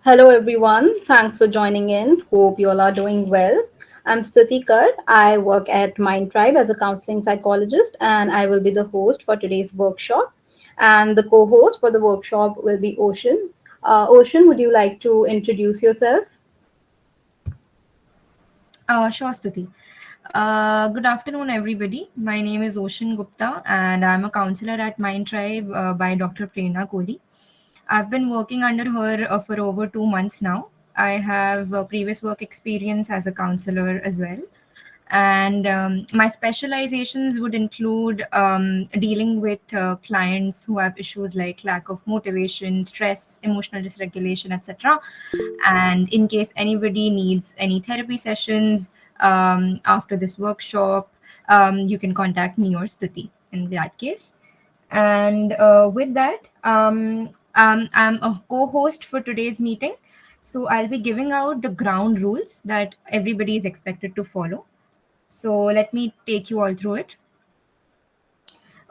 Hello, everyone. Thanks for joining in. Hope you all are doing well. I'm Stuti Kar. I work at MindTribe as a counseling psychologist, and I will be the host for today's workshop. And the co host for the workshop will be Ocean. Ocean, would you like to introduce yourself? Sure, Stuti. Good afternoon, everybody. My name is Ocean Gupta, and I'm a counselor at MindTribe by Dr. Prerna Kohli. I've been working under her for over 2 months now. I have previous work experience as a counselor as well. And my specializations would include dealing with clients who have issues like lack of motivation, stress, emotional dysregulation, etc. And in case anybody needs any therapy sessions after this workshop, you can contact me or Stuti in that case. And with that, I'm a co host for today's meeting. So I'll be giving out the ground rules that everybody is expected to follow. So let me take you all through it.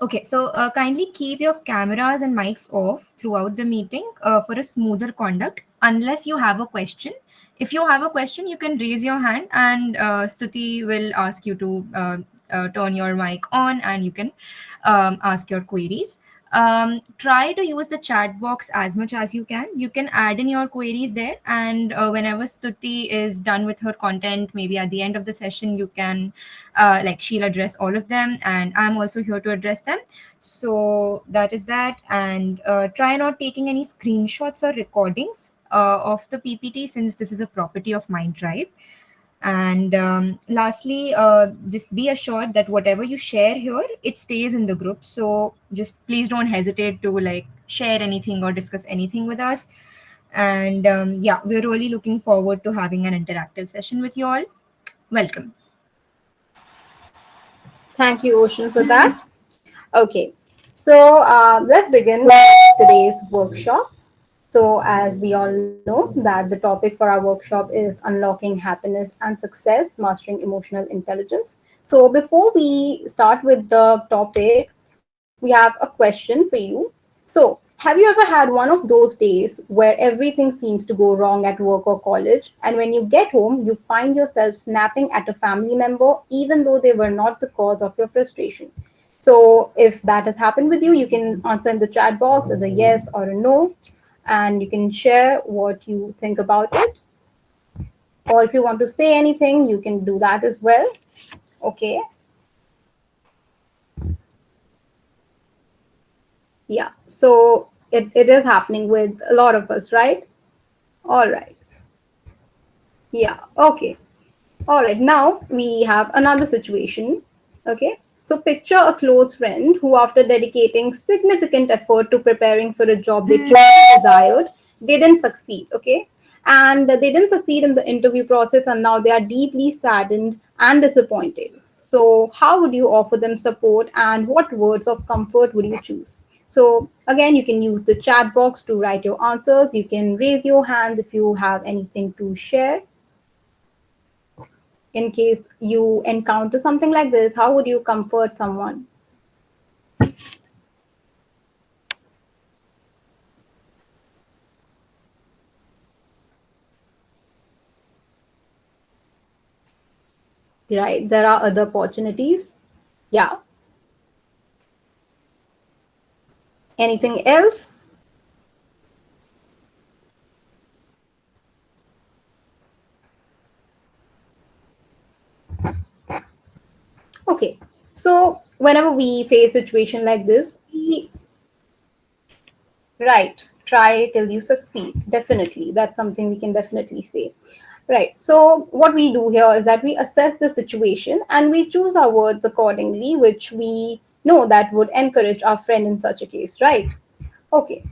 Okay, so kindly keep your cameras and mics off throughout the meeting for a smoother conduct unless you have a question. If you have a question, you can raise your hand and Stuti will ask you to turn your mic on and you can ask your queries. Try to use the chat box as much as you can. You can add in your queries there, and whenever Stuti is done with her content, maybe at the end of the session, you can like she'll address all of them, and I'm also here to address them. So that is that, and try not taking any screenshots or recordings of the PPT since this is a property of MindTribe. And lastly, just be assured that whatever you share here, it stays in the group. So just please don't hesitate to like share anything or discuss anything with us. And yeah, we're really looking forward to having an interactive session with you all. Welcome. Thank you, Ocean, for that. Okay, so let's begin with today's workshop. So, as we all know, that the topic for our workshop is unlocking happiness and success, mastering emotional intelligence. So, before we start with the topic, we have a question for you. So, have you ever had one of those days where everything seems to go wrong at work or college, and when you get home, you find yourself snapping at a family member even though they were not the cause of your frustration? So, if that has happened with you, you can answer in the chat box as a yes or a no, and you can share what you think about it. Or if you want to say anything, you can do that as well. Okay. Yeah. So it is happening with a lot of us, right? All right. Yeah. Okay. All right. Now we have another situation. Okay. So picture a close friend who, after dedicating significant effort to preparing for a job they truly desired, they didn't succeed. Okay. And they didn't succeed in the interview process, and now they are deeply saddened and disappointed. So, how would you offer them support, and what words of comfort would you choose? So, again, you can use the chat box to write your answers. You can raise your hands if you have anything to share. In case you encounter something like this, how would you comfort someone? Right, there are other opportunities. Yeah. Anything else? Okay. So whenever we face a situation like this, we right, try till you succeed. Definitely. That's something we can definitely say. Right. So what we do here is that we assess the situation and we choose our words accordingly, which we know that would encourage our friend in such a case, right? Okay.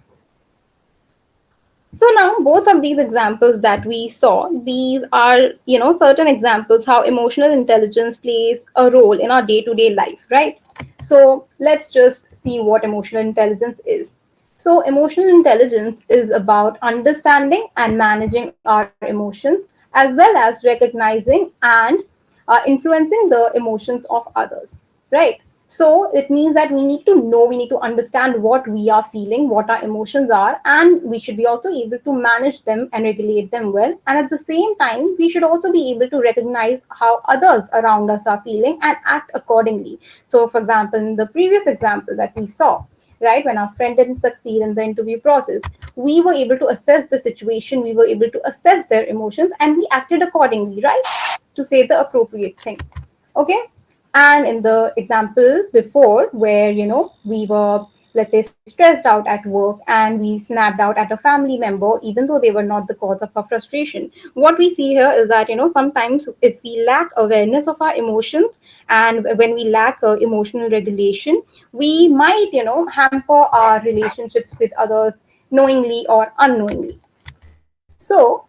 So now both of these examples that we saw, these are, certain examples how emotional intelligence plays a role in our day-to-day life, right? So let's just see what emotional intelligence is. So emotional intelligence is about understanding and managing our emotions as well as recognizing and influencing the emotions of others, right? So it means that we need to know, we need to understand what we are feeling, what our emotions are, and we should be also able to manage them and regulate them well. And at the same time, we should also be able to recognize how others around us are feeling and act accordingly. So, for example, in the previous example that we saw, right, when our friend didn't succeed in the interview process, we were able to assess the situation, we were able to assess their emotions, and we acted accordingly, right, to say the appropriate thing. Okay. And in the example before, where we were, let's say, stressed out at work and we snapped out at a family member even though they were not the cause of our frustration, what we see here is that sometimes if we lack awareness of our emotions, and when we lack emotional regulation, we might hamper our relationships with others, knowingly or unknowingly. So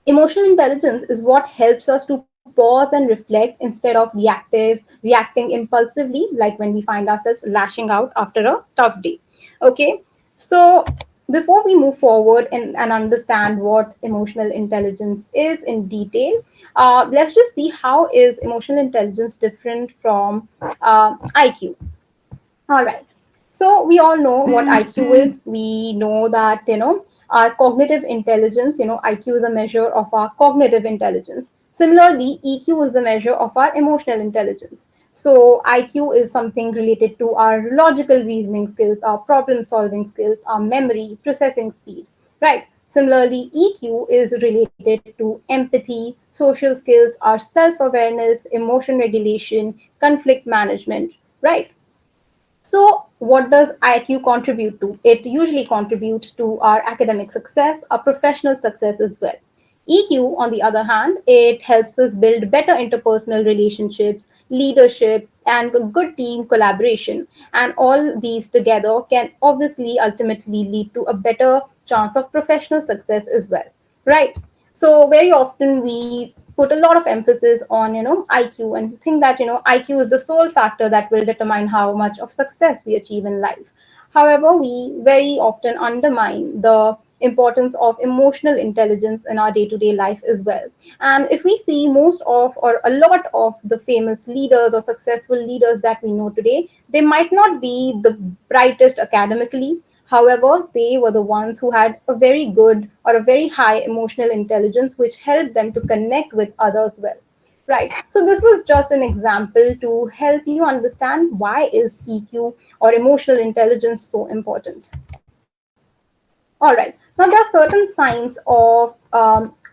emotional intelligence is what helps us to pause and reflect instead of reacting impulsively, like when we find ourselves lashing out after a tough day. Okay, so before we move forward and understand what emotional intelligence is in detail, let's just see how is emotional intelligence different from IQ. All right. So we all know what IQ is. We know that, our cognitive intelligence, IQ is a measure of our cognitive intelligence. Similarly, EQ is the measure of our emotional intelligence. So IQ is something related to our logical reasoning skills, our problem solving skills, our memory, processing speed, right? Similarly, EQ is related to empathy, social skills, our self awareness, emotion regulation, conflict management, right? So, what does IQ contribute to? It usually contributes to our academic success, our professional success as well. EQ, on the other hand, it helps us build better interpersonal relationships, leadership, and good team collaboration. And all these together can obviously ultimately lead to a better chance of professional success as well, right? So very often we put a lot of emphasis on IQ and think that IQ is the sole factor that will determine how much of success we achieve in life. However, we very often undermine the importance of emotional intelligence in our day-to-day life as well. And if we see most of or a lot of the famous leaders or successful leaders that we know today, they might not be the brightest academically. However, they were the ones who had a very good or a very high emotional intelligence, which helped them to connect with others well. Right. So this was just an example to help you understand why is EQ or emotional intelligence so important. All right. Now there are certain signs of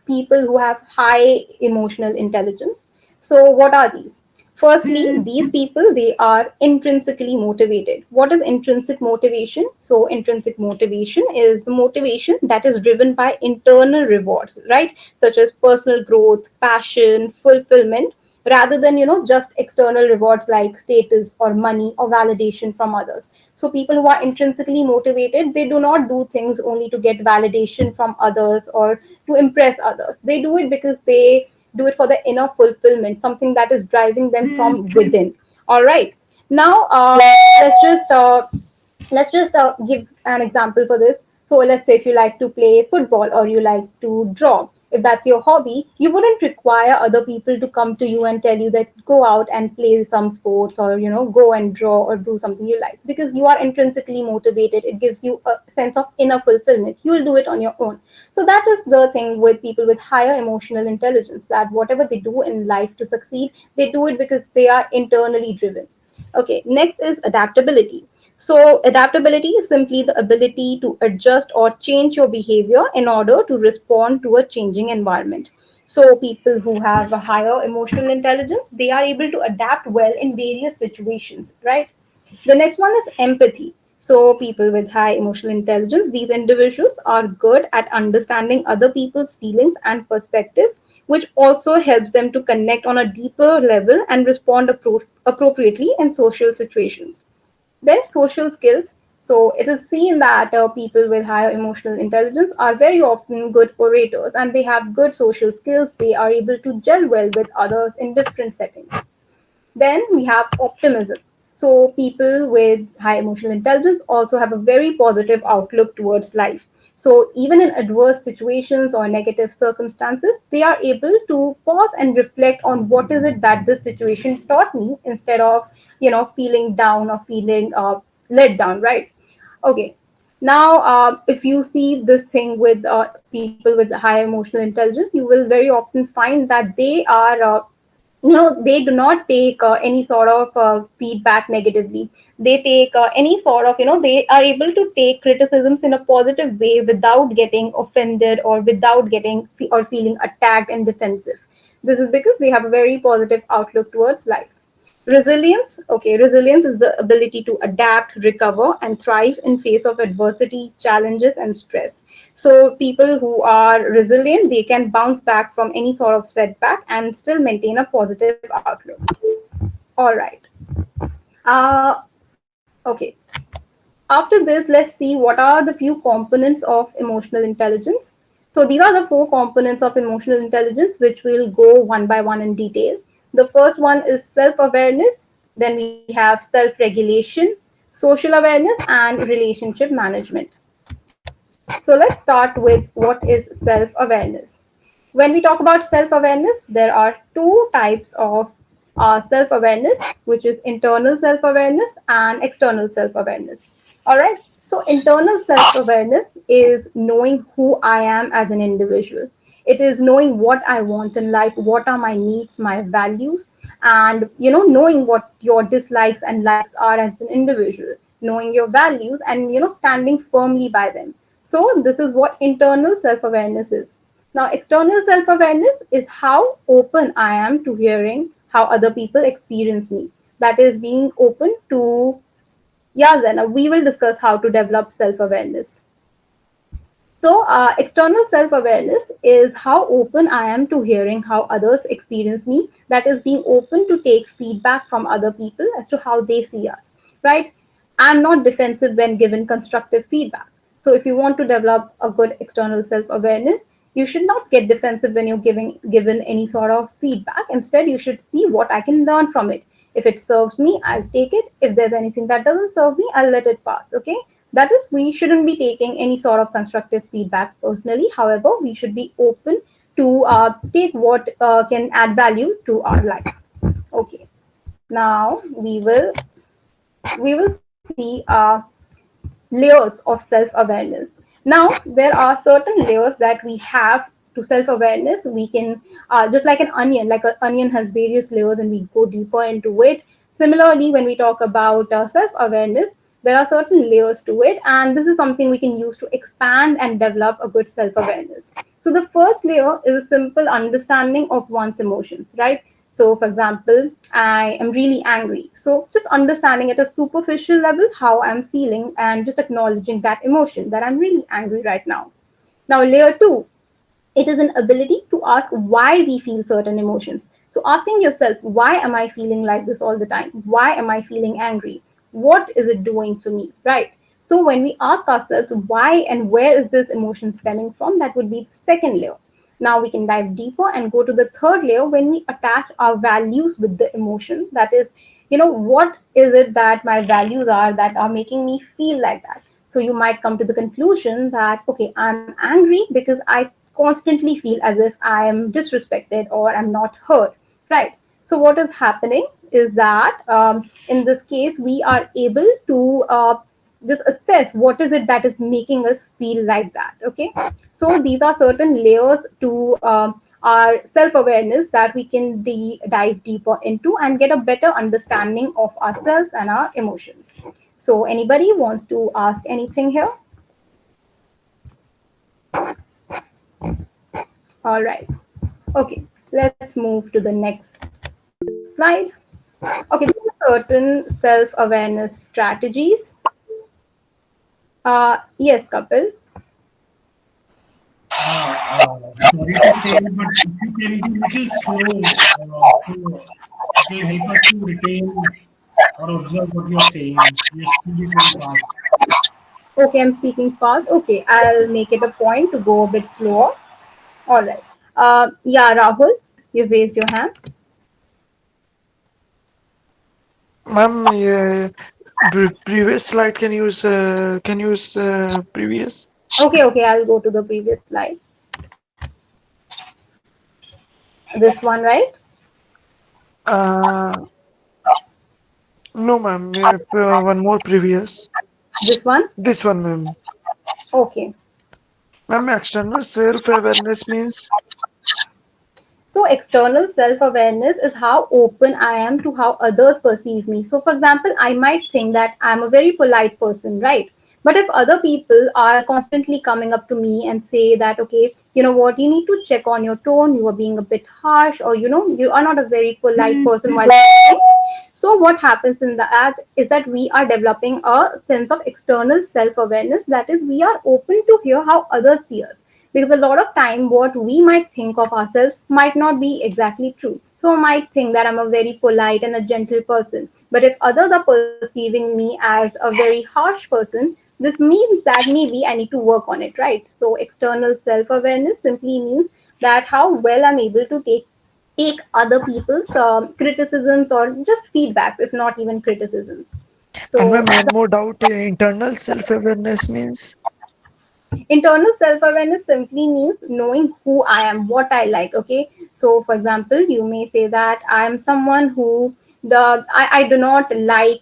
people who have high emotional intelligence. So what are these? Firstly, these people, they are intrinsically motivated. What is intrinsic motivation? So intrinsic motivation is the motivation that is driven by internal rewards, right? Such as personal growth, passion, fulfillment, rather than just external rewards like status or money or validation from others. So people who are intrinsically motivated, they do not do things only to get validation from others or to impress others. They do it because they do it for the inner fulfillment, something that is driving them from within. All right. Now let's just give an example for this. So let's say if you like to play football or you like to draw, if that's your hobby, you wouldn't require other people to come to you and tell you that go out and play some sports or go and draw or do something you like, because you are intrinsically motivated. It gives you a sense of inner fulfillment. You will do it on your own. So that is the thing with people with higher emotional intelligence, that whatever they do in life to succeed, they do it because they are internally driven. Okay, next is adaptability. So, adaptability is simply the ability to adjust or change your behavior in order to respond to a changing environment. So, people who have a higher emotional intelligence, they are able to adapt well in various situations, right? The next one is empathy. So, people with high emotional intelligence, these individuals are good at understanding other people's feelings and perspectives, which also helps them to connect on a deeper level and respond appropriately in social situations. Then social skills. So it is seen that people with higher emotional intelligence are very often good orators and they have good social skills. They are able to gel well with others in different settings. Then we have optimism. So people with high emotional intelligence also have a very positive outlook towards life. So even in adverse situations or negative circumstances, they are able to pause and reflect on what is it that this situation taught me, instead of feeling down or feeling let down, right? Okay. Now, if you see this thing with people with high emotional intelligence, you will very often find that they are they do not take any sort of feedback negatively. They take any sort of, they are able to take criticisms in a positive way without getting offended or without getting or feeling attacked and defensive. This is because they have a very positive outlook towards life. Resilience. Okay, resilience is the ability to adapt, recover, and thrive in face of adversity, challenges, and stress. So people who are resilient, they can bounce back from any sort of setback and still maintain a positive outlook. All right. Okay. After this, let's see what are the few components of emotional intelligence. So these are the four components of emotional intelligence, which we'll go one by one in detail. The first one is self-awareness. Then we have self-regulation, social awareness, and relationship management. So let's start with what is self-awareness. When we talk about self-awareness, there are two types of self-awareness, which is internal self-awareness and external self-awareness. All right. So internal self-awareness is knowing who I am as an individual. It is knowing what I want in life, what are my needs, my values, and knowing what your dislikes and likes are as an individual, knowing your values, and standing firmly by them. So this is what internal self-awareness is. Now, external self awareness is how open I am to hearing how other people experience me. That is being open to, yeah, then we will discuss how to develop self awareness. So, external self awareness is how open I am to hearing how others experience me. That is being open to take feedback from other people as to how they see us, right? I'm not defensive when given constructive feedback. So, if you want to develop a good external self awareness, you should not get defensive when you're given any sort of feedback. Instead, you should see what I can learn from it. If it serves me, I'll take it. If there's anything that doesn't serve me, I'll let it pass. Okay. That is, we shouldn't be taking any sort of constructive feedback personally. However, we should be open to take what can add value to our life. Okay. Now we will see layers of self-awareness. Now, there are certain layers that we have to self-awareness. We can, just like an onion, like an onion has various layers and we go deeper into it. Similarly, when we talk about self-awareness, there are certain layers to it, and this is something we can use to expand and develop a good self-awareness. So the first layer is a simple understanding of one's emotions, right? So, for example, I am really angry. So, just understanding at a superficial level how I'm feeling and just acknowledging that emotion, that I'm really angry right now. Now, layer two, it is an ability to ask why we feel certain emotions. So, asking yourself, why am I feeling like this all the time? Why am I feeling angry? What is it doing for me? Right? So, when we ask ourselves why and where is this emotion stemming from, that would be the second layer. Now we can dive deeper and go to the third layer when we attach our values with the emotion. That is, what is it that my values are that are making me feel like that? So you might come to the conclusion that, okay, I'm angry because I constantly feel as if I am disrespected or I'm not heard, right? So what is happening is that in this case, we are able to just assess what is it that is making us feel like that. Okay, so these are certain layers to our self-awareness that we can dive deeper into and get a better understanding of ourselves and our emotions. So anybody wants to ask anything here? All right. Okay, let's move to the next slide. Okay, there are certain self-awareness strategies. Yes, Kapil. Sorry to say, but if you can be little slow, so it will help us to retain or observe what you're saying. You're speaking very fast. Okay, I'm speaking fast. Okay, I'll make it a point to go a bit slower. All right. Yeah, Rahul, you've raised your hand. Ma'am, previous slide can use previous. Okay, I'll go to the previous slide. This one, right? Uh, no, ma'am. We have one more previous. This one? This one, ma'am. Okay. Ma'am, external self-awareness means. So, external self awareness is how open I am to how others perceive me. So, for example, I might think that I'm a very polite person, right? But if other people are constantly coming up to me and say that, okay, you know what, you need to check on your tone, you are being a bit harsh, or you are not a very polite person while talking. So, what happens in that is that we are developing a sense of external self awareness. That is, we are open to hear how others see us, because a lot of time what we might think of ourselves might not be exactly true. So I might think that I'm a very polite and a gentle person, but if others are perceiving me as a very harsh person, this means that maybe I need to work on it, right? So external self awareness simply means that how well I'm able to take other people's criticisms or just feedbacks, if not even criticisms. And So ma'am, one more doubt. Internal self-awareness means. internal self awareness simply means knowing who I am, what I like. Okay. So, for example, you may say that I am someone who I do not like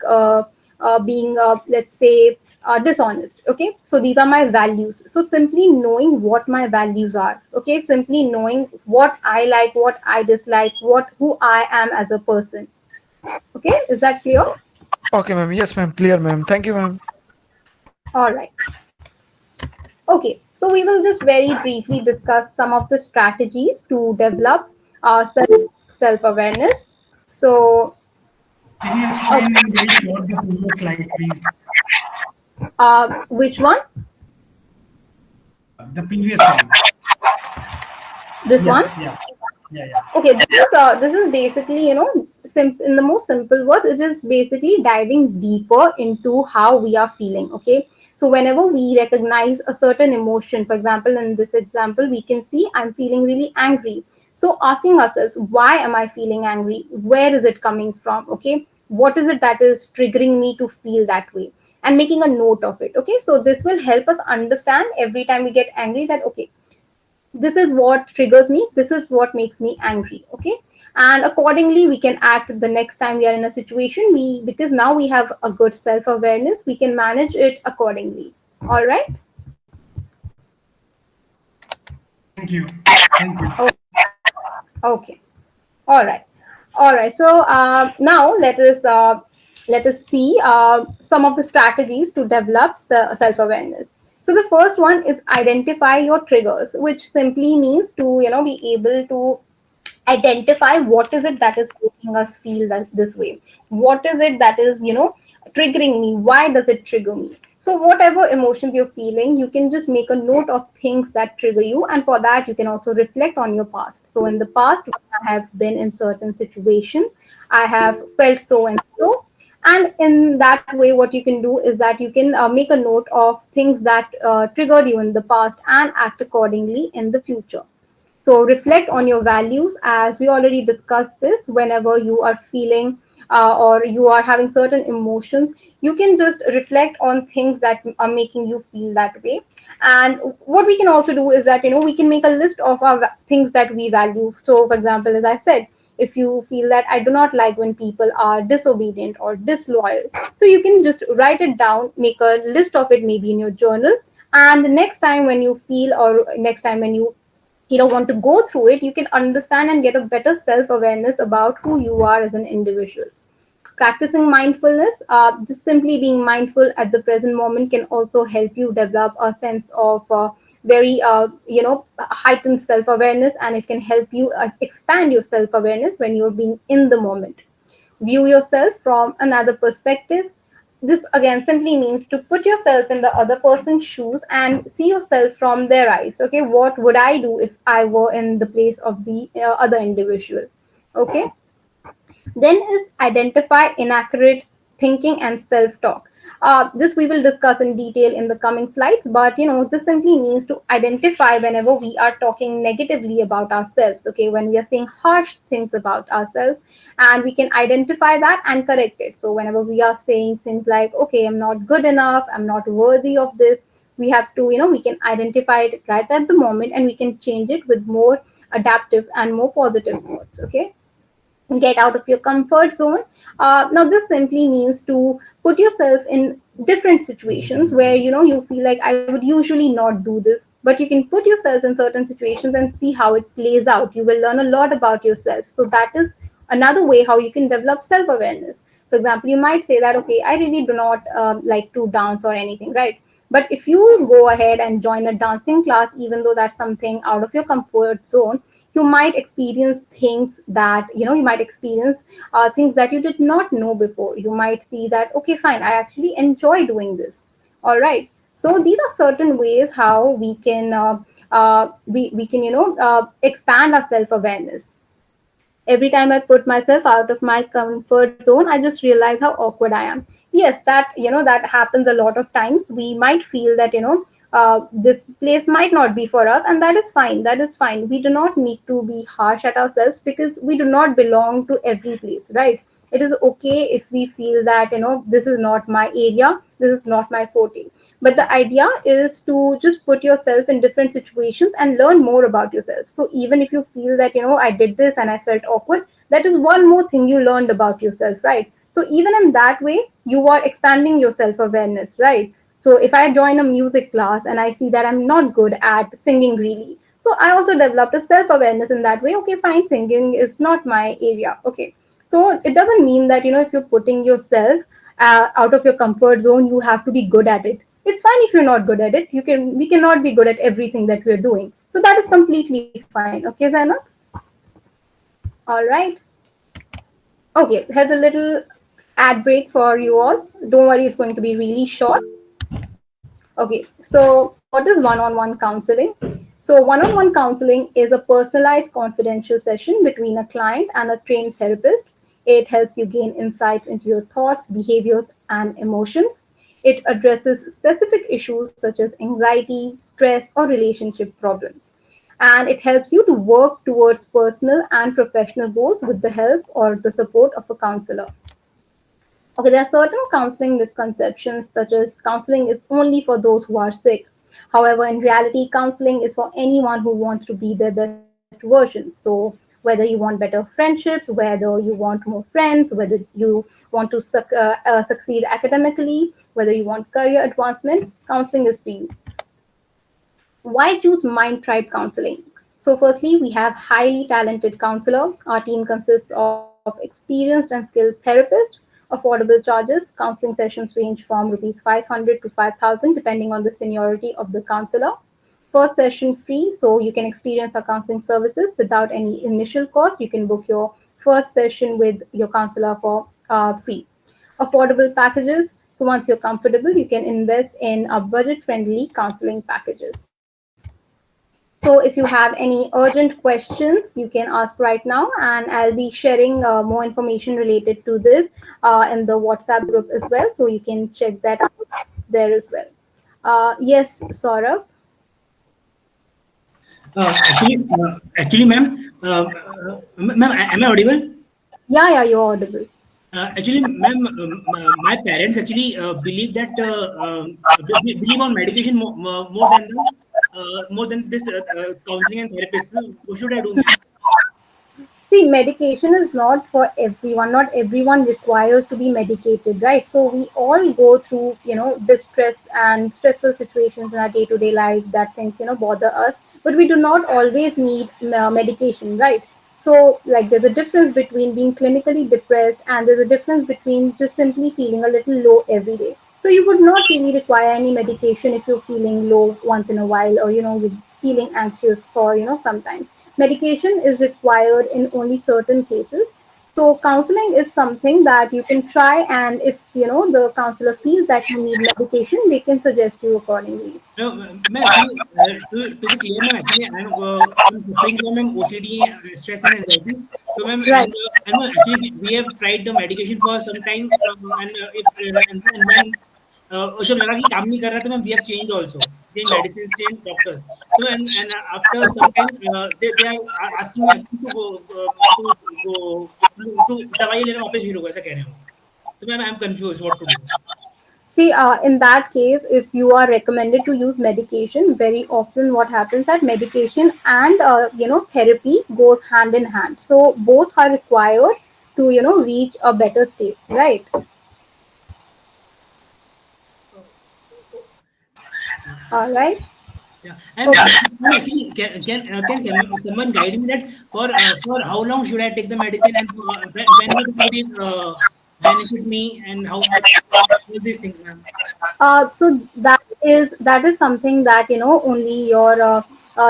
being, let's say, dishonest. Okay. So, these are my values. So, simply knowing what my values are. Okay. Simply knowing what I like, what I dislike, who I am as a person. Okay. Is that clear? Okay, ma'am. Yes, ma'am. Clear, ma'am. Thank you, ma'am. All right. Okay, so we will just very briefly discuss some of the strategies to develop self awareness. So, Can you okay, explain in very short the previous slide, please? which one? The previous one. This Yeah, one? yeah, yeah, yeah. Okay, this is basically, in the most simple words, it is basically diving deeper into how we are feeling. Okay, so whenever we recognize a certain emotion, for example, in this example, we can see I'm feeling really angry. So asking ourselves, why am I feeling angry? Where is it coming from? Okay, what is it that is triggering me to feel that way? And making a note of it. Okay, so this will help us understand every time we get angry that, okay, this is what triggers me, this is what makes me angry. Okay, and accordingly we can act the next time we are in a situation, we because now we have a good self awareness, we can manage it accordingly. All right. Thank you. Thank you. Oh, okay. All right. All right. So now let us see some of the strategies to develop self awareness. So the first one is identify your triggers, which simply means to be able to identify what is it that is making us feel this way, what is it that is triggering me, why does it trigger me. So whatever emotions you're feeling, you can just make a note of things that trigger you, and for that you can also reflect on your past. So in the past, when I have been in certain situations, I have felt so and so, and in that way what you can do is that you can make a note of things that triggered you in the past and act accordingly in the future. So reflect on your values, as we already discussed this. Whenever you are feeling or you are having certain emotions, you can just reflect on things that are making you feel that way. And what we can also do is that we can make a list of our things that we value. So, for example, as I said, if you feel that I do not like when people are disobedient or disloyal, so you can just write it down, make a list of it maybe in your journal, and the next time when you feel, or next time when you want to go through it, you can understand and get a better self awareness about who you are as an individual. Practicing mindfulness, just simply being mindful at the present moment, can also help you develop a sense of very heightened self awareness, and it can help you expand your self awareness when you're being in the moment. View yourself from another perspective. This again simply means to put yourself in the other person's shoes and see yourself from their eyes. Okay, what would I do if I were in the place of the other individual? Okay, then is identify inaccurate thinking and self-talk. This we will discuss in detail in the coming slides, but this simply means to identify whenever we are talking negatively about ourselves. Okay, when we are saying harsh things about ourselves, and we can identify that and correct it. So whenever we are saying things like, okay, I'm not good enough, I'm not worthy of this, We have to, we can identify it right at the moment, and we can change it with more adaptive and more positive thoughts. Okay, get out of your comfort zone. Now this simply means to put yourself in different situations where you feel like I would usually not do this, but you can put yourself in certain situations and see how it plays out. You will learn a lot about yourself. So that is another way how you can develop self-awareness. For example, you might say that, okay, I really do not like to dance or anything, right? But if you go ahead and join a dancing class, even though that's something out of your comfort zone, you might experience things that you might experience things that you did not know before. You might see that, okay, fine, I actually enjoy doing this. All right, so these are certain ways how we can expand our self awareness. Every time I put myself out of my comfort zone, I just realize how awkward I am. Yes, that happens a lot of times. We might feel that this place might not be for us, and that is fine. That is fine. We do not need to be harsh at ourselves because we do not belong to every place, right? It is okay if we feel that this is not my area, this is not my forte. But the idea is to just put yourself in different situations and learn more about yourself. So even if you feel that I did this and I felt awkward, that is one more thing you learned about yourself, right? So even in that way, you are expanding your self awareness, right? So if I join a music class and I see that I'm not good at singing really, so I also developed a self awareness in that way. Okay, fine, singing is not my area. Okay, so it doesn't mean that if you're putting yourself out of your comfort zone, you have to be good at it. It's fine if you're not good at it. We cannot be good at everything that we're doing. So that is completely fine. Okay, Zainab? All right. Okay, here's a little ad break for you all. Don't worry, it's going to be really short. Okay, so what is one on one counseling? So, one on one counseling is a personalized confidential session between a client and a trained therapist. It helps you gain insights into your thoughts, behaviors, and emotions. It addresses specific issues such as anxiety, stress, or relationship problems. And it helps you to work towards personal and professional goals with the help or the support of a counselor. Okay, there are certain counseling misconceptions, such as counseling is only for those who are sick. However, in reality, counseling is for anyone who wants to be their best version. So, whether you want better friendships, whether you want more friends, whether you want to succeed academically, whether you want career advancement, counseling is for you. Why choose MindTribe counseling? So, firstly, we have highly talented counselor. Our team consists of experienced and skilled therapists. Affordable charges. Counseling sessions range from rupees 500 to 5,000 depending on the seniority of the counselor. First session free, so you can experience our counseling services without any initial cost. You can book your first session with your counselor for free. Affordable packages. So once you're comfortable, you can invest in our budget-friendly counseling packages. So if you have any urgent questions, you can ask right now, and I'll be sharing more information related to this in the WhatsApp group as well. So you can check that out there as well. Yes, Saurabh. Actually, ma'am, ma'am, am I audible? Yeah, you're audible. Actually, ma'am, my parents actually believe that believe on medication more than this counseling and therapist. So what should I do, ma'am? See, medication is not for everyone. Not everyone requires to be medicated, right? So we all go through, distress and stressful situations in our day-to-day life that things, bother us. But we do not always need medication, right? So, like, there's a difference between being clinically depressed and there's a difference between just simply feeling a little low every day. So you would not really require any medication if you're feeling low once in a while, or you're feeling anxious for sometimes. Medication is required in only certain cases. So counseling is something that you can try, and if the counselor feels that you need medication, they can suggest you accordingly. No, ma'am, actually, to be clear, ma'am, actually, I'm suffering from ma'am, OCD, stress and anxiety. So, ma'am, Right. and actually, we have tried the medication for some time, and when जब लगा कि काम नहीं कर रहा तो ma'am we have changed also, change medicines, change doctors. So and after some time, they are asking me again to go to दवाई लेना वापस शुरू हो, ऐसा कह रहे हैं वो. So, ma'am, I'm confused what to do. See, in that case, if you are recommended to use medication, very often what happens that medication and therapy goes hand in hand. So both are required to reach a better state, right? Oh, oh, yeah. All right. Yeah, and Okay. actually, can someone guide me that for how long should I take the medicine, and when would it benefit me, and how much, all these things, ma'am? So that is something that only your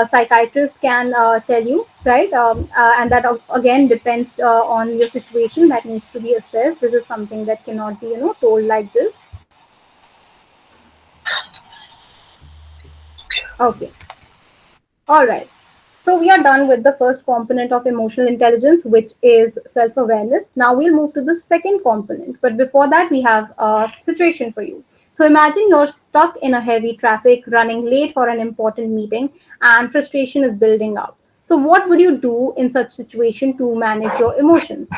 psychiatrist can tell you, right? And that again depends on your situation that needs to be assessed. This is something that cannot be told like this. Okay. Okay. All right. So we are done with the first component of emotional intelligence, which is self-awareness. Now we'll move to the second component. But before that, we have a situation for you. So imagine you're stuck in a heavy traffic, running late for an important meeting, and frustration is building up. So what would you do in such situation to manage your emotions?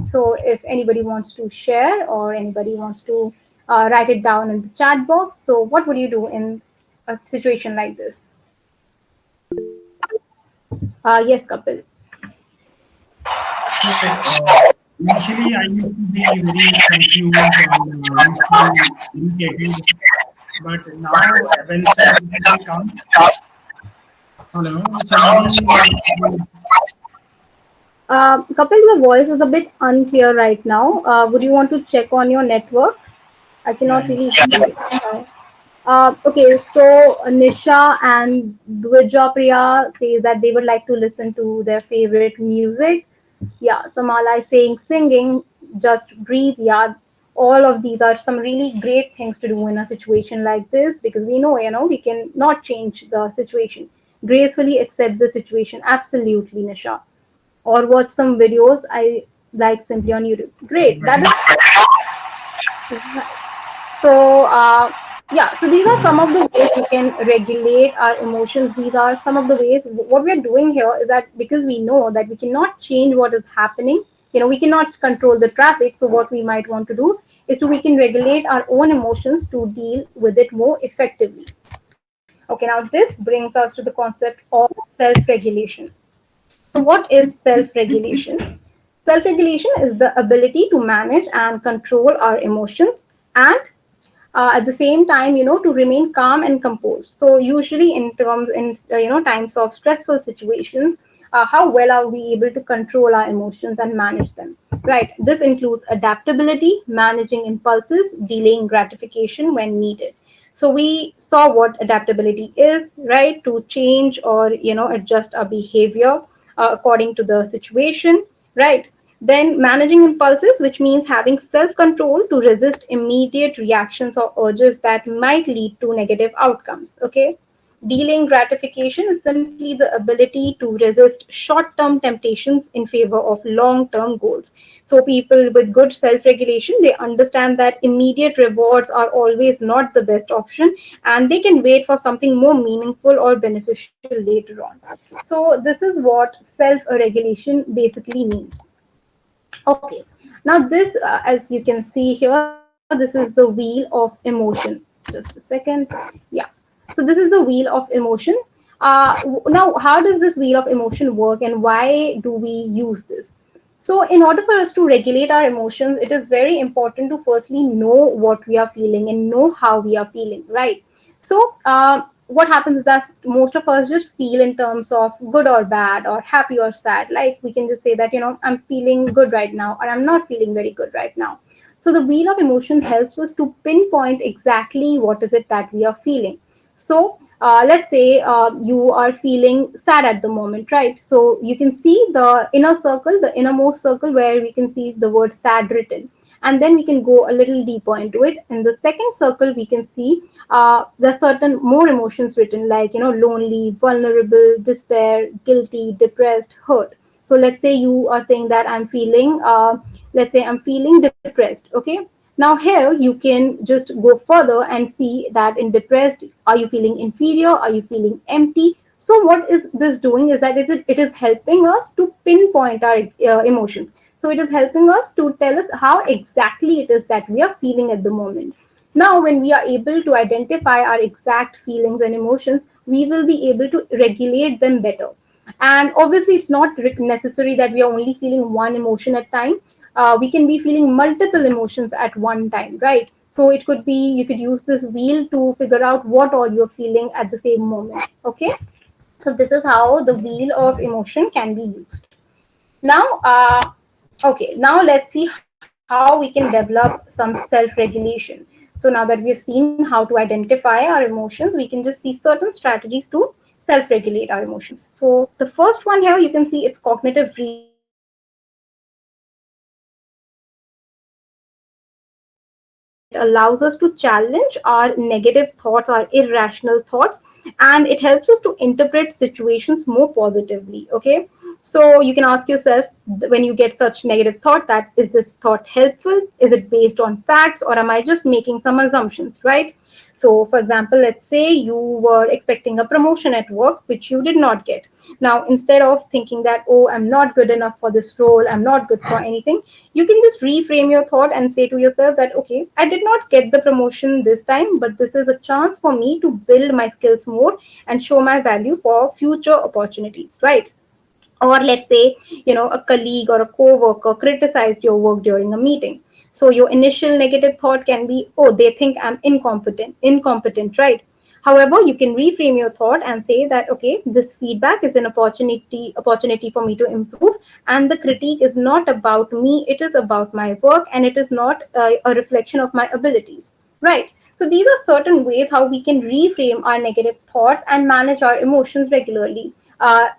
So if anybody wants to share or anybody wants to write it down in the chat box, so what would you do in a situation like this? Yes, Kapil. So initially, I used to be very confused and used to be irritated. But now, when such a situation comes, hello, somebody. Kapil, your voice is a bit unclear right now. Would you want to check on your network? I Yeah, cannot yeah. really hear you. Okay, so Nisha and Dvija Priya says that they would like to listen to their favorite music. Yeah, Samala is saying singing, just breathe. Yeah, all of these are some really great things to do in a situation like this because we know, we can not change the situation. Gracefully accept the situation. Absolutely, Nisha. Or watch some videos I like simply on YouTube. Great. That But is so. Yeah, so these are some of the ways we can regulate our emotions. These are some of the ways. What we are doing here is that because we know that we cannot change what is happening, we cannot control the traffic. So what we might want to do is to we can regulate our own emotions to deal with it more effectively. Okay, now this brings us to the concept of self-regulation. So, what is self regulation? Self regulation is the ability to manage and control our emotions and at the same time to remain calm and composed. So usually in times of stressful situations, how well are we able to control our emotions and manage them, right? This includes adaptability, managing impulses, delaying gratification when needed. So we saw what adaptability is, right? To change or adjust our behavior according to the situation, right? Then managing impulses, which means having self-control to resist immediate reactions or urges that might lead to negative outcomes. Okay. Dealing gratification is simply the ability to resist short-term temptations in favor of long-term goals. So people with good self-regulation, they understand that immediate rewards are always not the best option, and they can wait for something more meaningful or beneficial later on. So this is what self-regulation basically means. Okay, now this, as you can see here, this is the wheel of emotion. Just a second. Yeah. So this is the wheel of emotion. Now, how does this wheel of emotion work and why do we use this? So, in order for us to regulate our emotions, it is very important to firstly know what we are feeling and know how we are feeling, right? So, what happens is that most of us just feel in terms of good or bad or happy or sad. Like we can just say that, I'm feeling good right now or I'm not feeling very good right now. So, the wheel of emotion helps us to pinpoint exactly what is it that we are feeling. So, let's say you are feeling sad at the moment, right? So you can see the inner circle, the innermost circle where we can see the word sad written. And then we can go a little deeper into it. In the second circle, we can see the certain more emotions written like, lonely, vulnerable, despair, guilty, depressed, hurt. So let's say you are saying that let's say I'm feeling depressed. Okay. Now, here you can just go further and see that in depressed, are you feeling inferior? Are you feeling empty? So, what is this doing is that it is helping us to pinpoint our emotions. So, it is helping us to tell us how exactly it is that we are feeling at the moment. Now, when we are able to identify our exact feelings and emotions, we will be able to regulate them better. And obviously, it's not necessary that we are only feeling one emotion at time. We can be feeling multiple emotions at one time, right? So it could be, you could use this wheel to figure out what all you're feeling at the same moment. Okay. So this is how the wheel of emotion can be used. Now, now let's see how we can develop some self-regulation. So now that we have seen how to identify our emotions, we can just see certain strategies to self-regulate our emotions. So the first one here, you can see it's cognitive reframing. So cognitive reframing is basically it allows us to challenge our negative thoughts, our irrational thoughts, and it helps us to interpret situations more positively. Okay. So you can ask yourself, when you get such negative thought, that is this thought helpful? Is it based on facts, or am I just making some assumptions, right? So, for example, let's say you were expecting a promotion at work, which you did not get. Now, instead of thinking that, oh, I'm not good enough for this role, I'm not good for anything, you can just reframe your thought and say to yourself that, okay, I did not get the promotion this time, but this is a chance for me to build my skills more and show my value for future opportunities, right? Or let's say, a colleague or a co-worker criticized your work during a meeting. So your initial negative thought can be, oh, they think I'm incompetent, right? However, you can reframe your thought and say that, okay, this feedback is an opportunity for me to improve, and the critique is not about me, it is about my work, and it is not a reflection of my abilities, right? So these are certain ways how we can reframe our negative thoughts and manage our emotions regularly,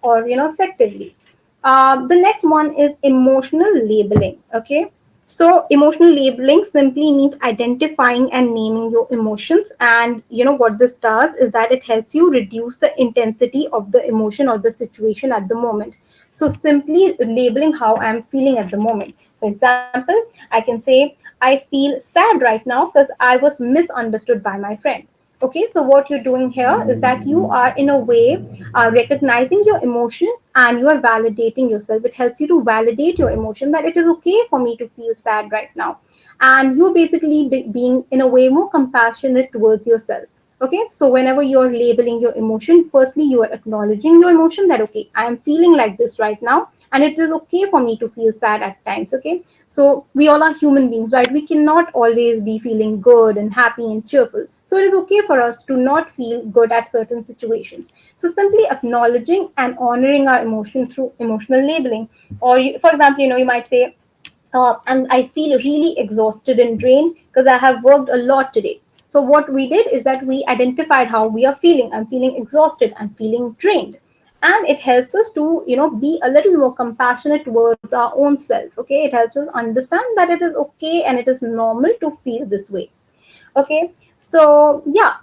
or effectively. The next one is emotional labeling. Okay, so emotional labeling simply means identifying and naming your emotions, and what this does is that it helps you reduce the intensity of the emotion or the situation at the moment. So simply labeling how I'm feeling at the moment. For example, I can say I feel sad right now because I was misunderstood by my friend. Okay, so what you're doing here is that you are, in a way, recognizing your emotion, and you are validating yourself. It helps you to validate your emotion, that it is okay for me to feel sad right now. And you're basically being, in a way, more compassionate towards yourself. Okay, so whenever you're labeling your emotion, firstly, you are acknowledging your emotion, that, okay, I am feeling like this right now, and it is okay for me to feel sad at times. Okay, so we all are human beings, right? We cannot always be feeling good and happy and cheerful. So it is okay for us to not feel good at certain situations. So simply acknowledging and honoring our emotion through emotional labeling. Or for example, you might say, and I feel really exhausted and drained because I have worked a lot today. So what we did is that we identified how we are feeling. I'm feeling exhausted. I'm feeling drained, and it helps us to be a little more compassionate towards our own self. Okay, it helps us understand that it is okay and it is normal to feel this way. Okay, so yeah,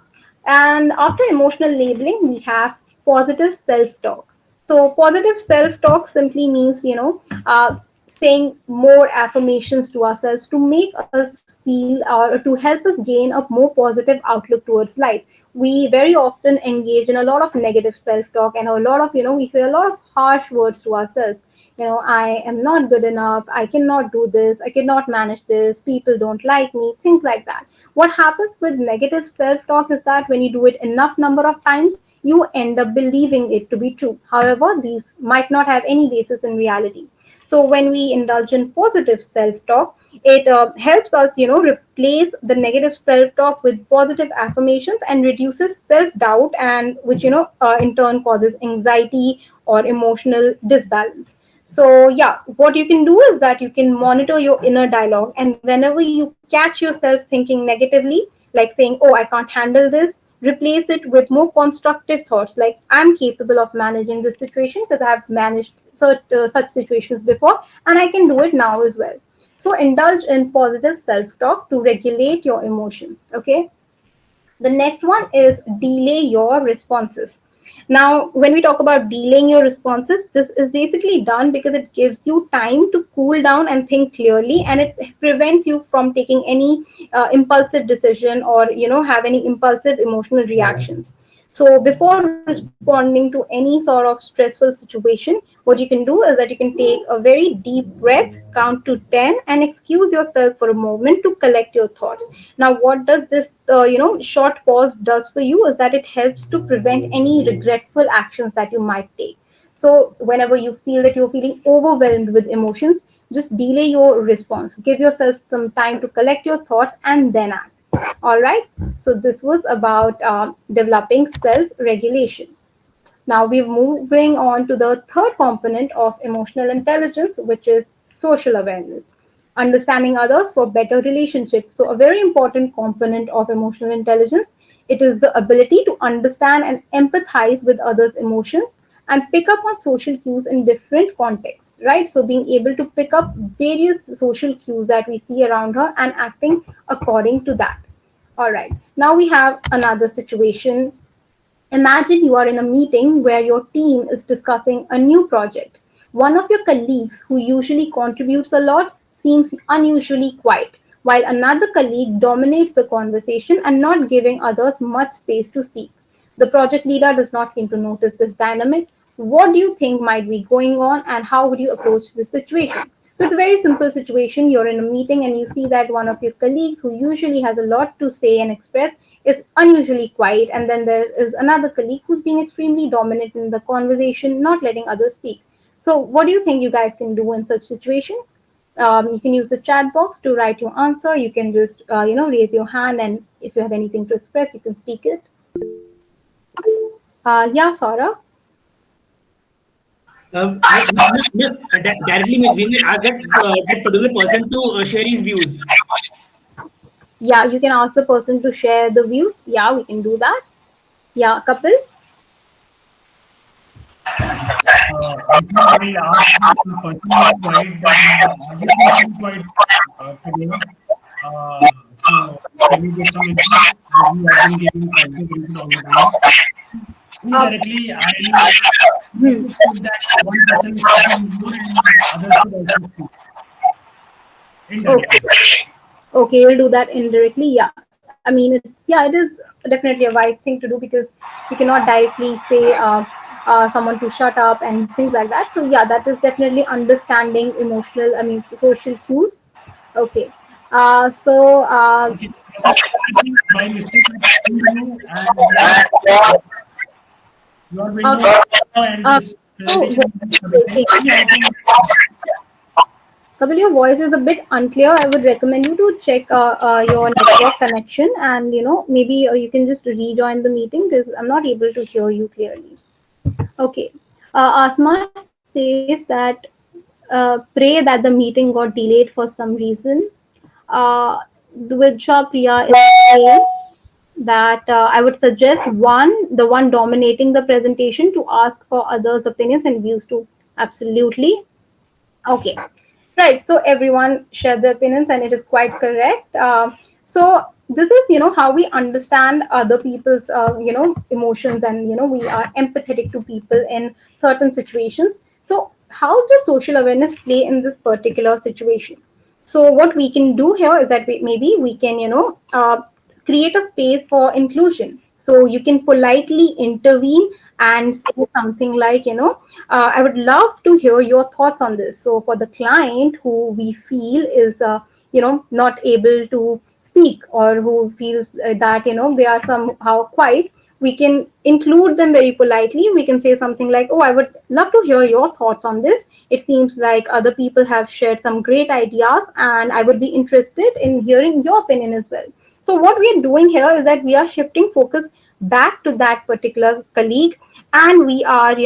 and after emotional labeling, we have positive self talk. So positive self talk simply means, saying more affirmations to ourselves to make us feel, or to help us gain a more positive outlook towards life. We very often engage in a lot of negative self talk, and a lot of, we say a lot of harsh words to ourselves. I am not good enough, I cannot do this, I cannot manage this, people don't like me, things like that. What happens with negative self talk is that when you do it enough number of times, you end up believing it to be true. However, these might not have any basis in reality. So when we indulge in positive self-talk, it helps us, replace the negative self-talk with positive affirmations, and reduces self-doubt, and which, in turn causes anxiety or emotional disbalance. So yeah, what you can do is that you can monitor your inner dialogue, and whenever you catch yourself thinking negatively, like saying, "Oh, I can't handle this," replace it with more constructive thoughts, like, "I'm capable of managing this situation because I've managed such situations before, and I can do it now as well." So indulge in positive self-talk to regulate your emotions. Okay. The next one is delay your responses. Now, when we talk about delaying your responses, this is basically done because it gives you time to cool down and think clearly, and it prevents you from taking any impulsive decision, or have any impulsive emotional reactions. So before responding to any sort of stressful situation, what you can do is that you can take a very deep breath, count to 10, and excuse yourself for a moment to collect your thoughts. Now, what does this, short pause does for you is that it helps to prevent any regretful actions that you might take. So whenever you feel that you're feeling overwhelmed with emotions, just delay your response. Give yourself some time to collect your thoughts and then act. All right. So this was about developing self-regulation. Now we're moving on to the third component of emotional intelligence, which is social awareness. Understanding others for better relationships. So a very important component of emotional intelligence. It is the ability to understand and empathize with others' emotions and pick up on social cues in different contexts, right? So being able to pick up various social cues that we see around her and acting according to that. All right. Now we have another situation. Imagine you are in a meeting where your team is discussing a new project. One of your colleagues, who usually contributes a lot, seems unusually quiet, while another colleague dominates the conversation and not giving others much space to speak. The project leader does not seem to notice this dynamic. What do you think might be going on, and how would you approach this situation? So it's a very simple situation. You're in a meeting and you see that one of your colleagues, who usually has a lot to say and express, is unusually quiet, and then there is another colleague who's being extremely dominant in the conversation, not letting others speak. So what do you think you guys can do in such situation? You can use the chat box to write your answer. You can just raise your hand, and if you have anything to express, you can speak it. Yeah, Sora. Directly we may ask that particular person to share his views. Yeah, you can ask the person to share the views. Yeah, we can do that. Yeah, Kapil. I think I'll ask the person who's quiet that you seem to be quite today. So can you give some input as you have been giving positive input all the time? Uh, Indirectly, I'll like to put that one person is speaking more and others should also speak okay. indirectly. Okay, you'll do that indirectly. Yeah, I mean, it is definitely a wise thing to do, because you cannot directly say someone to shut up and things like that. So yeah, that is definitely understanding emotional, I mean, social cues. Okay. So Okay, I think by mistake I pinned you and your window and uh, this so presentation voice is is submitting. breaking. I think Kapil, your voice is a bit unclear. I would recommend you to check your network connection, and maybe you can just rejoin the meeting, because I'm not able to hear you clearly. Okay. Asma says that pray that the meeting got delayed for some reason. Uh, Dvidsha Priya is saying that I would suggest the one dominating the presentation, to ask for others' opinions and views too. Absolutely. Okay. Right. So everyone shared their opinions, and it is quite correct. So this is, how we understand other people's, emotions, and we are empathetic to people in certain situations. So how does social awareness play in this particular situation? So what we can do here is that maybe we can, create a space for inclusion. So you can politely intervene and say something like, I would love to hear your thoughts on this. So for the client who we feel is, not able to speak, or who feels that, they are somehow quiet, we can include them very politely. We can say something like, oh, I would love to hear your thoughts on this. It seems like other people have shared some great ideas, and I would be interested in hearing your opinion as well. So what we are doing here is that we are shifting focus back to that particular colleague, and we are,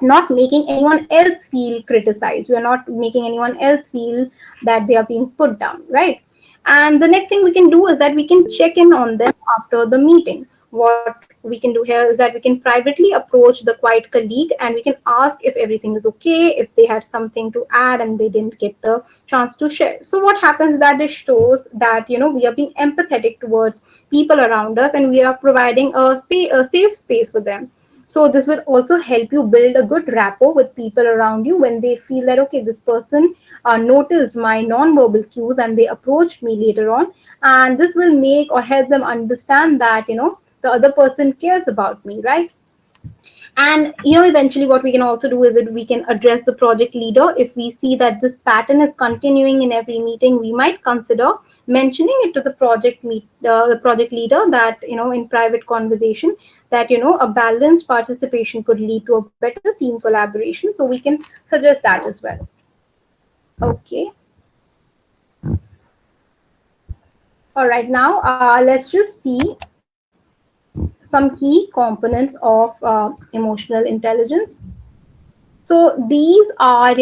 not making anyone else feel criticized. We are not making anyone else feel that they are being put down, right? And the next thing we can do is that we can check in on them after the meeting. What we can do here is that we can privately approach the quiet colleague, and we can ask if everything is okay, if they had something to add and they didn't get the chance to share. So what happens is that this shows that, we are being empathetic towards people around us, and we are providing a safe space for them. So this will also help you build a good rapport with people around you, when they feel that, okay, this person noticed my non-verbal cues and they approached me later on. And this will make or help them understand that, the other person cares about me, right? And eventually what we can also do is that we can address the project leader. If we see that this pattern is continuing in every meeting, we might consider mentioning it to the project leader, that in private conversation, that a balanced participation could lead to a better team collaboration. So we can suggest that as well. Okay. All right, now let's just see some key components of emotional intelligence. So these are,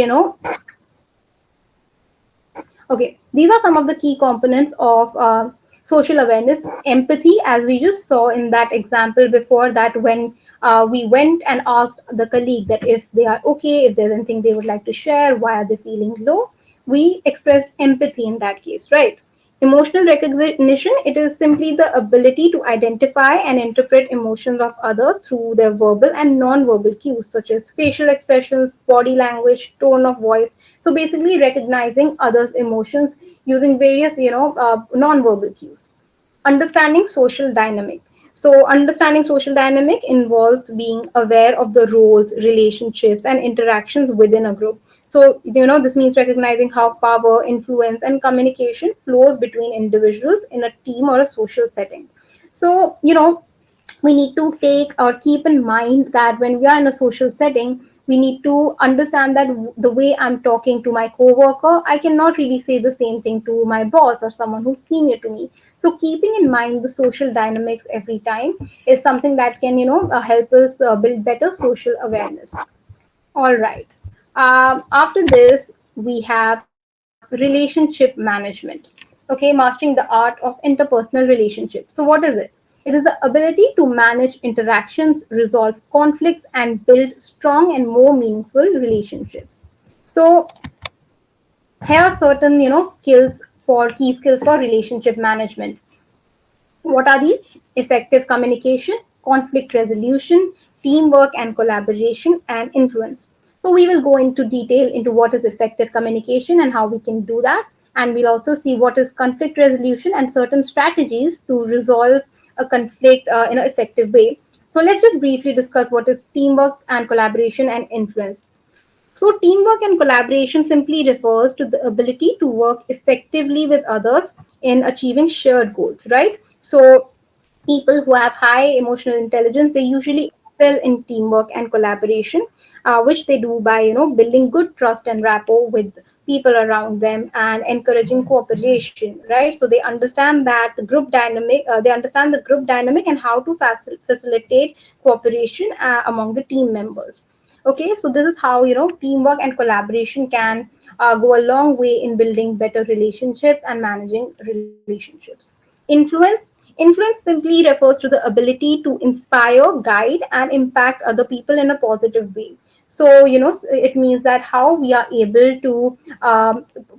okay, these are some of the key components of social awareness. Empathy, as we just saw in that example before, that when we went and asked the colleague that if they are okay, if there's anything they would like to share, why are they feeling low, we expressed empathy in that case, right? Emotional recognition, it is simply the ability to identify and interpret emotions of others through their verbal and non-verbal cues, such as facial expressions, body language, tone of voice. So basically recognizing others' emotions using various, non-verbal cues. Understanding social dynamic. So understanding social dynamic involves being aware of the roles, relationships, and interactions within a group. So this means recognizing how power, influence, and communication flows between individuals in a team or a social setting. So we need to take or keep in mind that when we are in a social setting, we need to understand that the way I'm talking to my coworker, I cannot really say the same thing to my boss or someone who's senior to me. So keeping in mind the social dynamics every time is something that can help us build better social awareness. All right. After this, we have relationship management. Okay, mastering the art of interpersonal relationships. So, what is it? It is the ability to manage interactions, resolve conflicts, and build strong and more meaningful relationships. So, here are certain key skills for relationship management. What are these? Effective communication, conflict resolution, teamwork and collaboration, and influence. So we will go into detail into what is effective communication and how we can do that. And we'll also see what is conflict resolution and certain strategies to resolve a conflict in an effective way. So let's just briefly discuss what is teamwork and collaboration and influence. So, teamwork and collaboration simply refers to the ability to work effectively with others in achieving shared goals, right? So, people who have high emotional intelligence, they usually excel in teamwork and collaboration, which they do by building good trust and rapport with people around them and encouraging cooperation, right? So they understand that the group dynamic, they understand the group dynamic and how to facilitate cooperation among the team members. Okay, so this is how teamwork and collaboration can go a long way in building better relationships and managing relationships. Influence. Influence simply refers to the ability to inspire, guide, and impact other people in a positive way. So, it means that how we are able to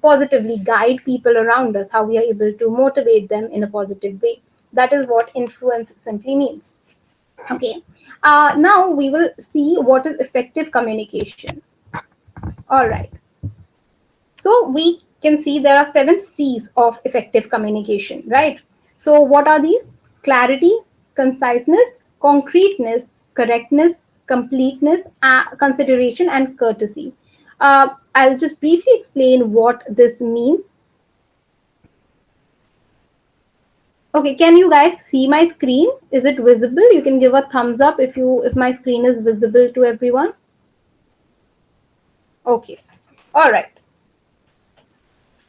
positively guide people around us, how we are able to motivate them in a positive way. That is what influence simply means. Okay. Now we will see what is effective communication. All right. So we can see there are 7 C's of effective communication, right? So what are these? Clarity, conciseness, concreteness, correctness, completeness, consideration, and courtesy. I'll just briefly explain what this means. Okay, can you guys see my screen? Is it visible? You can give a thumbs up if my screen is visible to everyone. Okay. All right.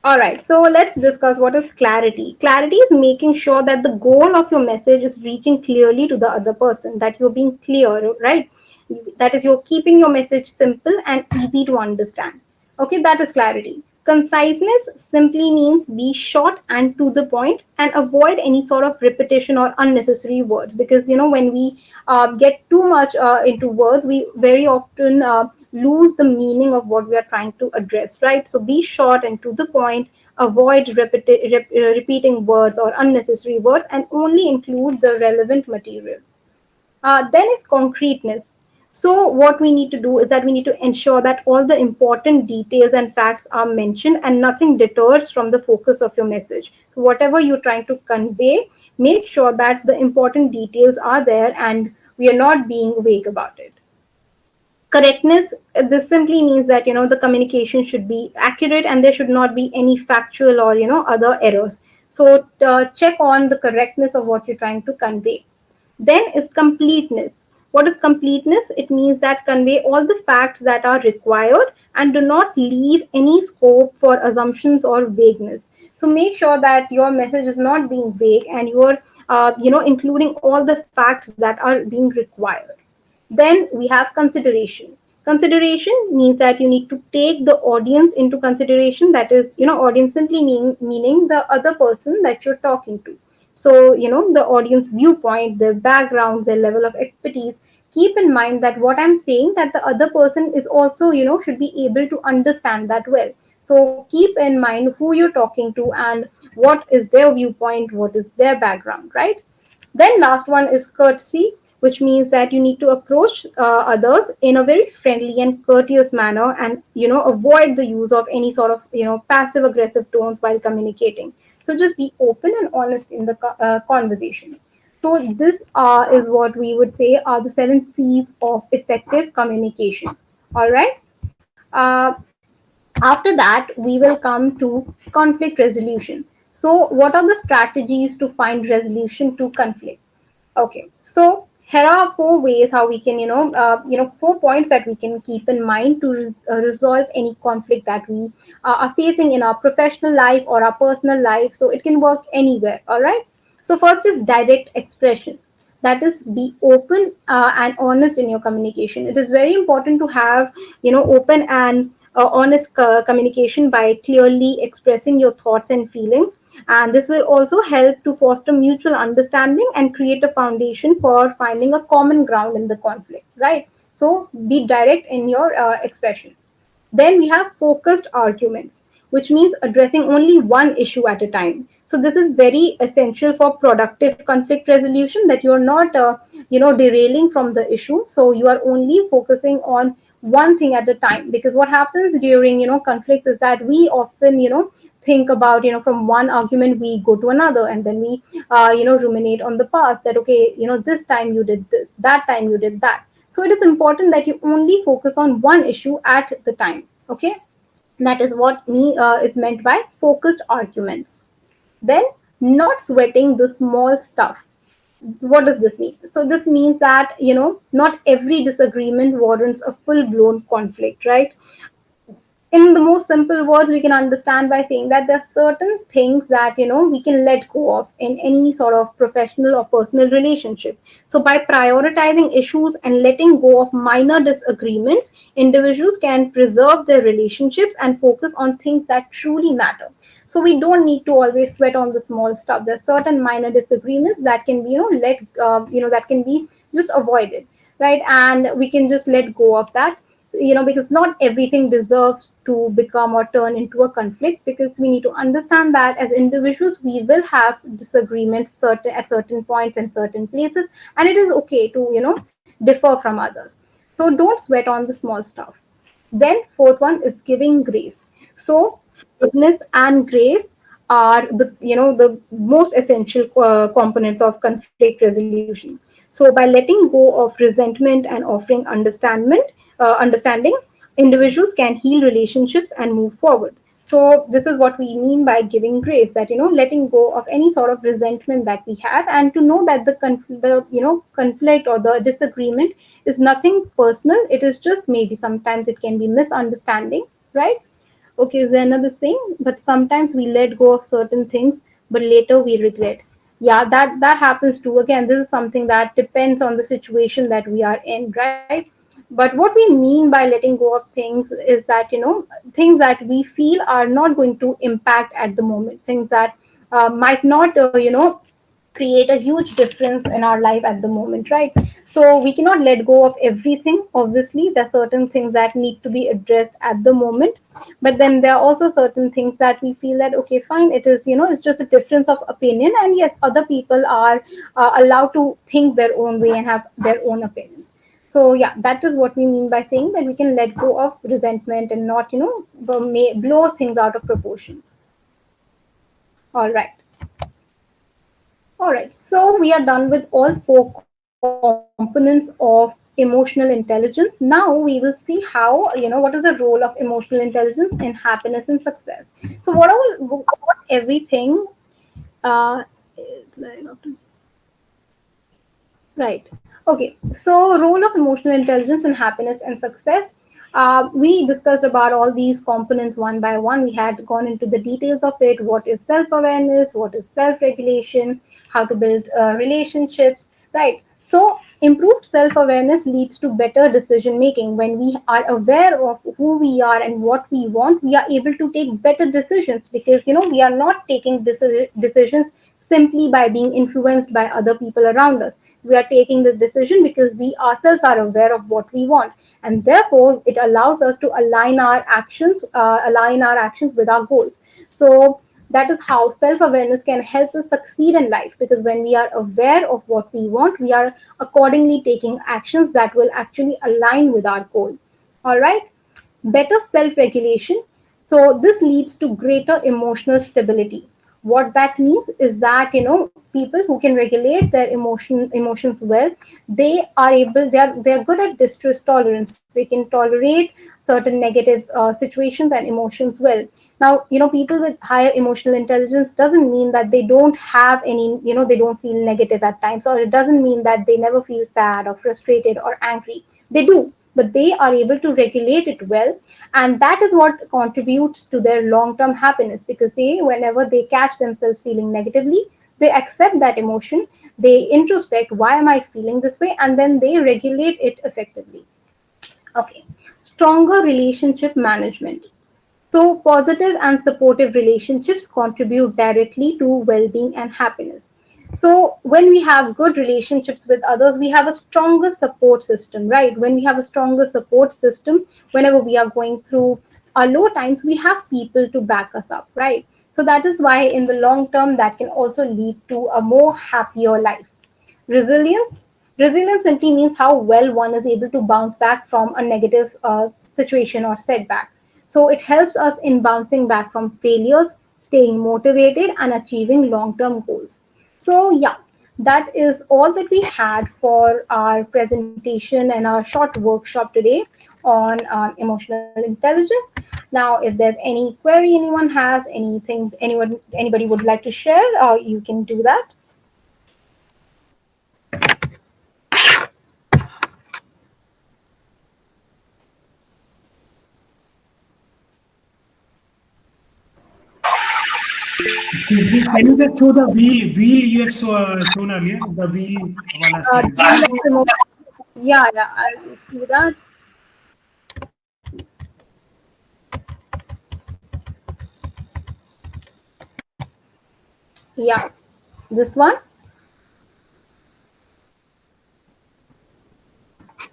All right, so let's discuss what is clarity. Clarity is making sure that the goal of your message is reaching clearly to the other person, that you're being clear, right? That is, you're keeping your message simple and easy to understand. Okay, that is clarity. Conciseness simply means be short and to the point and avoid any sort of repetition or unnecessary words, because when we get too much into words, we very often lose the meaning of what we are trying to address, right? So be short and to the point, avoid repeating words or unnecessary words, and only include the relevant material. Then is concreteness. So what we need to do is that we need to ensure that all the important details and facts are mentioned and nothing deters from the focus of your message. So whatever you're trying to convey make sure that the important details are there and we are not being vague about it. Correctness, this simply means that the communication should be accurate and there should not be any factual or other errors. So check on the correctness of what you're trying to convey. Then is completeness. What is completeness? It means that convey all the facts that are required and do not leave any scope for assumptions or vagueness. So make sure that your message is not being vague and you're including all the facts that are being required. Then we have consideration. Consideration means that you need to take the audience into consideration. That is, audience simply meaning the other person that you're talking to. So, the audience viewpoint, their background, their level of expertise. Keep in mind that what I'm saying, that the other person is also, should be able to understand that well. So keep in mind who you're talking to and what is their viewpoint, what is their background, right? Then last one is courtesy, which means that you need to approach others in a very friendly and courteous manner, and avoid the use of any sort of passive aggressive tones while communicating. So just be open and honest in the conversation. So this is what we would say are the 7 C's of effective communication. All right. After that, we will come to conflict resolution. So, what are the strategies to find resolution to conflict? Okay, so here are 4 ways how we can, 4 points that we can keep in mind to resolve any conflict that we are facing in our professional life or our personal life. So it can work anywhere. All right. So first is direct expression. That is, be open and honest in your communication. It is very important to have, open and honest communication by clearly expressing your thoughts and feelings, and this will also help to foster mutual understanding and create a foundation for finding a common ground in the conflict, right? So be direct in your expression. Then we have focused arguments, which means addressing only one issue at a time. So this is very essential for productive conflict resolution, that you are not, derailing from the issue. So you are only focusing on one thing at a time. Because what happens during, conflicts is that we often, think about, from one argument we go to another, and then we, ruminate on the past, that okay, this time you did this, that time you did that. So it is important that you only focus on one issue at the time. Okay, that is what is meant by focused arguments. Then, not sweating the small stuff. What does this mean? So this means that not every disagreement warrants a full blown conflict, right? In the most simple words, we can understand by saying that there are certain things that we can let go of in any sort of professional or personal relationship. So by prioritizing issues and letting go of minor disagreements, individuals can preserve their relationships and focus on things that truly matter. So we don't need to always sweat on the small stuff. There's certain minor disagreements that can be that can be just avoided, right? And we can just let go of that, because not everything deserves to become or turn into a conflict, because we need to understand that as individuals we will have disagreements at certain points and certain places, and it is okay to differ from others. So don't sweat on the small stuff. Then fourth one is giving grace. So forgiveness and grace are the most essential components of conflict resolution. So by letting go of resentment and offering understanding, individuals can heal relationships and move forward. So this is what we mean by giving grace, that letting go of any sort of resentment that we have, and to know that the conflict or the disagreement is nothing personal. It is just, maybe sometimes it can be misunderstanding, right? Okay, is there another thing? But sometimes we let go of certain things, but later we regret. Yeah, that happens too. Again, this is something that depends on the situation that we are in, right? But what we mean by letting go of things is that things that we feel are not going to impact at the moment, things that might not create a huge difference in our life at the moment, right? So we cannot let go of everything. Obviously, there are certain things that need to be addressed at the moment, but then there are also certain things that we feel that okay, fine, it is it's just a difference of opinion, and yes, other people are allowed to think their own way and have their own opinions. So yeah, that is what we mean by saying that we can let go of resentment and not blow things out of proportion. All right. All right, so we are done with all four components of emotional intelligence. Now we will see how, what is the role of emotional intelligence in happiness and success. So what everything, uh, right. Okay. So, role of emotional intelligence in happiness and success. We discussed about all these components one by one. We had gone into the details of it. What is self-awareness? What is self-regulation? How to build relationships? Right. So, improved self-awareness leads to better decision making. When we are aware of who we are and what we want, we are able to take better decisions because we are not taking decisions simply by being influenced by other people around us. We are taking the decision because we ourselves are aware of what we want, and therefore it allows us to align our actions with our goals. So that is how self-awareness can help us succeed in life, because when we are aware of what we want, we are accordingly taking actions that will actually align with our goal. All right. Better self regulation. So, this leads to greater emotional stability. What that means is that people who can regulate their emotions well, they are good at distress tolerance. They can tolerate certain negative situations and emotions well. Now, people with higher emotional intelligence doesn't mean that they don't have any, they don't feel negative at times, or it doesn't mean that they never feel sad or frustrated or angry. They do, but they are able to regulate it well, and that is what contributes to their long term happiness, because whenever they catch themselves feeling negatively, they accept that emotion, they introspect, why am I feeling this way, and then they regulate it effectively. Okay. Stronger relationship management. So, positive and supportive relationships contribute directly to well being and happiness. So, when we have good relationships with others, we have a stronger support system, right? When we have a stronger support system, whenever we are going through our low times, we have people to back us up, right? So, that is why in the long term, that can also lead to a more happier life. Resilience. Resilience simply means how well one is able to bounce back from a negative situation or setback. So it helps us in bouncing back from failures, staying motivated, and achieving long term goals. So, yeah, that is all that we had for our presentation and our short workshop today on emotional intelligence. Now, if there's any query anyone has, anything anybody would like to share, you can do that. Can you just show the wheel you have shown earlier, the wheel wala slide? Wheel of emotion. Yeah, I'll just do that. Yeah, this one.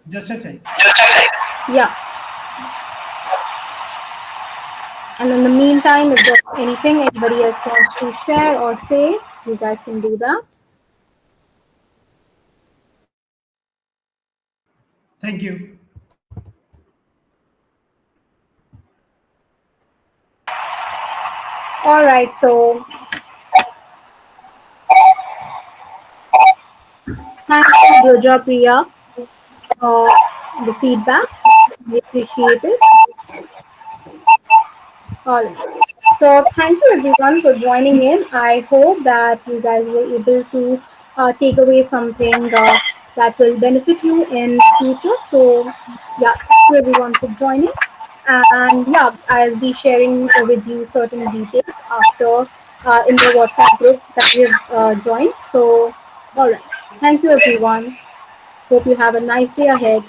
Just a sec. Yeah, and in the meantime, if there's anything anybody else wants to share or say, you guys can do that. Thank you. All right, so thank you, Gurja Priya, for the feedback. We appreciate it. All right. So thank you everyone for joining in. I hope that you guys were able to take away something that will benefit you in future. So yeah, thank you everyone for joining. And yeah, I'll be sharing with you certain details after in the WhatsApp group that we have joined. So all right. Thank you everyone. Hope you have a nice day ahead.